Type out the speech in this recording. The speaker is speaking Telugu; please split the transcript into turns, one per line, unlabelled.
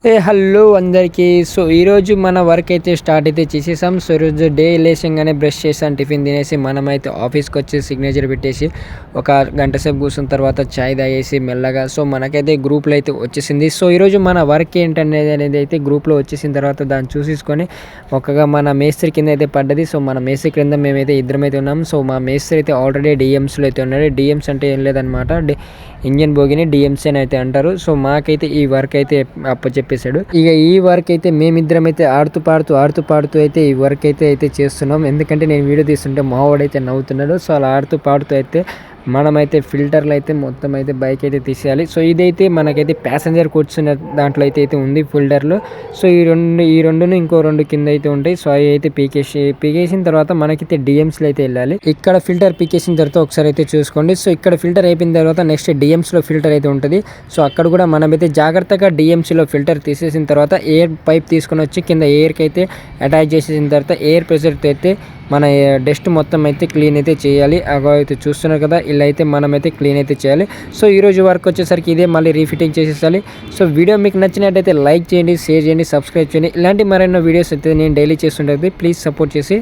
హలో అందరికీ. సో ఈరోజు మన వర్క్ అయితే స్టార్ట్ అయితే చేసేసాం. సో ఈరోజు డే లేచంగానే బ్రష్ చేసాను, టిఫిన్ తినేసి మనమైతే ఆఫీస్కి వచ్చి సిగ్నేచర్ పెట్టేసి ఒక గంట సేపు కూర్చున్న తర్వాత చాయ్ తాగేసి మెల్లగా సో మనకైతే గ్రూప్లో అయితే వచ్చేసింది. సో ఈరోజు మన వర్క్ ఏంటనేది అయితే గ్రూప్లో వచ్చేసిన తర్వాత దాన్ని చూసేసుకొని ఒకగా మన మేస్త్రి కింద అయితే పడ్డది. సో మన మేస్త్రి కింద మేమైతే ఇద్దరమైతే ఉన్నాం. సో మా మేస్త్రి అయితే ఆల్రెడీ డిఎమ్స్లో అయితే ఉన్నాడు. డిఎమ్స్ అంటే ఏం లేదనమాట, ఇంజన్ బోగిని డిఎంసీ అని అయితే అంటారు. సో మాకైతే ఈ వర్క్ అయితే అప్పచెప్పేశాడు. ఇక ఈ వర్క్ అయితే మేమిద్దరం అయితే ఆడుతూ పాడుతూ అయితే ఈ వర్క్ అయితే చేస్తున్నాం. ఎందుకంటే నేను వీడియో తీస్తుంటే మావాడైతే నవ్వుతున్నాడు. సో అలా ఆడుతూ పాడుతూ అయితే మనమైతే ఫిల్టర్లు అయితే మొత్తం అయితే బైక్ అయితే తీసేయాలి. సో ఇదైతే మనకైతే ప్యాసింజర్ కూర్చున్న దాంట్లో అయితే ఉంది ఫిల్టర్లు. సో ఈ రెండును ఇంకో రెండు కింద అయితే ఉంటాయి. సో అవి అయితే పీకేసిన తర్వాత మనకైతే డిఎంస్లో అయితే వెళ్ళాలి. ఇక్కడ ఫిల్టర్ పీకేసిన తర్వాత ఒకసారి అయితే చూసుకోండి. సో ఇక్కడ ఫిల్టర్ అయిపోయిన తర్వాత నెక్స్ట్ డిఎంస్లో ఫిల్టర్ అయితే ఉంటుంది. సో అక్కడ కూడా మనమైతే జాగ్రత్తగా డిఎంసీలో ఫిల్టర్ తీసేసిన తర్వాత ఎయిర్ పైప్ తీసుకొని వచ్చి కింద ఎయిర్కి అయితే అటాచ్ చేసేసిన తర్వాత ఎయిర్ ప్రెషర్తో అయితే మన డస్ట్ మొత్తం అయితే క్లీన్ అయితే చేయాలి. అగో అయితే చూస్తున్నారు కదా, ఇలా అయితే మనమైతే క్లీన్ అయితే చేయాలి. సో ఈరోజు వర్క్ వచ్చేసరికి ఇదే మళ్ళీ రీఫిటింగ్ చేసేసాలి. సో వీడియో మీకు నచ్చినట్టయితే లైక్ చేయండి, షేర్ చేయండి, సబ్స్క్రైబ్ చేయండి. ఇలాంటి మరెన్నో వీడియోస్ అయితే నేను డైలీ చేస్తుంటుంది. ప్లీజ్ సపోర్ట్ చేసి